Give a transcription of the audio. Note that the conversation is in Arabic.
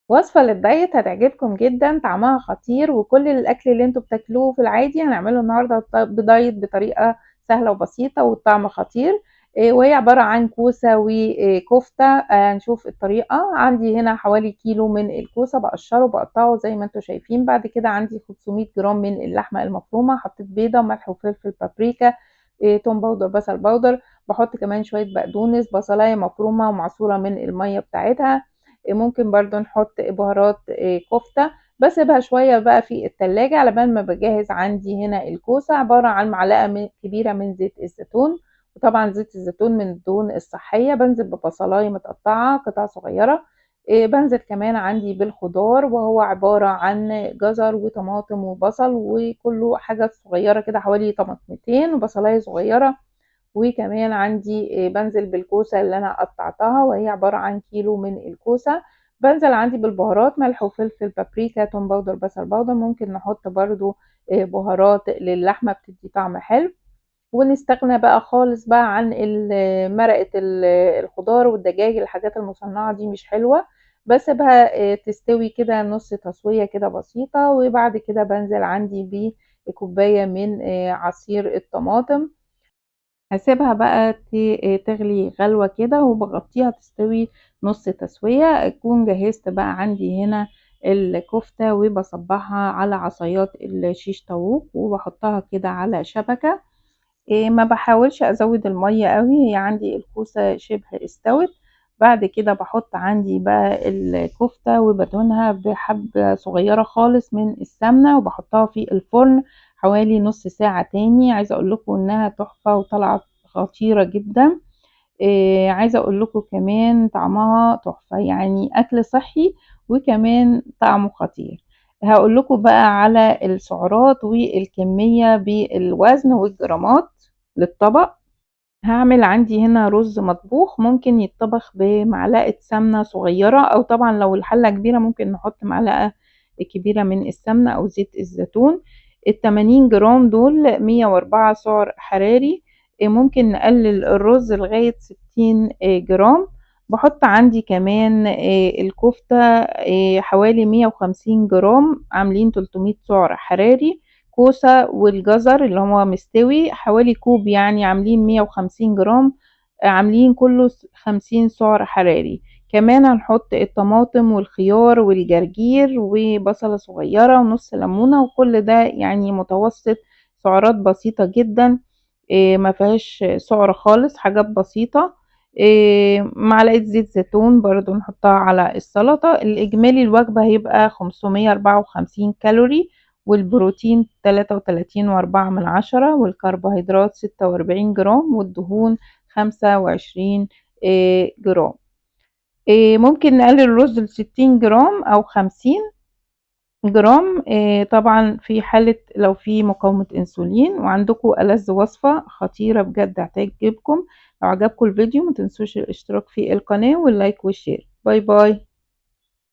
وصفة للدايت هتعجبكم جدا، طعمها خطير، وكل الاكل اللي انتوا بتاكلوه في العادي هنعمله النهارده بدايت بطريقة سهلة وبسيطة والطعم خطير. وهي عبارة عن كوسة وكفتة. هنشوف الطريقة. عندي هنا حوالي كيلو من الكوسة، بقشره وبقطعه زي ما انتوا شايفين. بعد كده عندي 500 جرام من اللحمة المفرومة، حطيت بيضة وملح وفلفل بابريكا، توم باودر، بصل باودر. بحط كمان شوية بقدونس، بصلاية مفرومة ومعصورة من المية بتاعتها. ممكن برضو نحط بهارات كفتة. بسيبها شوية بقى في التلاجة على بال ما بجهز. عندي هنا الكوسة عبارة عن معلقة كبيرة من زيت الزيتون، وطبعا زيت الزيتون من الدهون الصحية. بنزل ببصلاية متقطعة قطع صغيرة. بنزل كمان عندي بالخضار، وهو عبارة عن جزر وطماطم وبصل، وكله حاجة صغيرة كده، حوالي طماطمتين وبصلاية صغيرة. وكمان عندي بنزل بالكوسة اللي انا قطعتها، وهي عبارة عن كيلو من الكوسة. بنزل عندي بالبهارات، ملح وفلفل بابريكا توم باودر بصل باودر. ممكن نحط برضو بهارات للحمة بتدي طعم حلو. ونستغنى بقى خالص بقى عن مرقة الخضار والدجاج، الحاجات المصنعة دي مش حلوة. بسيبها تستوي كده نص تسوية كده بسيطة. وبعد كده بنزل عندي بكوباية من عصير الطماطم. هاسيبها بقى تغلي غلوة كده، وبغطيها تستوي نص تسوية. اكون جهزت بقى عندي هنا الكفتة، وبصبعها على عصايات الشيش طاووق، وبحطها كده على شبكة. ما بحاولش ازود المية قوي، هي عندي الكوسة شبه استوت. بعد كده بحط عندي بقى الكفتة، وبدهنها بحبة صغيرة خالص من السمنة، وبحطها في الفرن حوالي نص ساعة تاني. عايزة اقول لكم انها تحفة وطلعت خطيرة جدا. عايزة اقول لكم كمان طعمها تحفة، يعني اكل صحي وكمان طعمه خطير. هقول لكم بقى على السعرات والكمية بالوزن والجرامات للطبق. هعمل عندي هنا رز مطبوخ، ممكن يتطبخ بمعلقة سمنة صغيرة، او طبعا لو الحلة كبيرة ممكن نحط معلقة كبيرة من السمنة او زيت الزيتون. ال80 جرام دول 104 سعر حراري. ممكن نقلل الرز لغاية 60 جرام. بحط عندي كمان الكفتة حوالي 150 جرام عاملين 300 سعر حراري. كوسة والجزر اللي هو مستوي حوالي كوب، يعني عاملين 150 جرام عاملين كله 50 سعر حراري. كمان هنحط الطماطم والخيار والجرجير وبصلة صغيرة ونص ليمونة، وكل ده يعني متوسط، سعرات بسيطة جدا. ما فيهاش سعر خالص، حاجات بسيطة. معلقة زيت زيتون برضو نحطها على السلطة. الإجمالي الوجبة هيبقى 554 كالوري، والبروتين 33.4 والكربوهيدرات 46 جرام، والدهون 25 جرام. ممكن نقلل الرز ل60 جرام أو 50 جرام، طبعا في حالة لو في مقاومة انسولين. وعندكم ألذ وصفة خطيرة بجد هتعجبكم. لو عجبكم الفيديو متنسوش الاشتراك في القناة واللايك والشير. باي باي.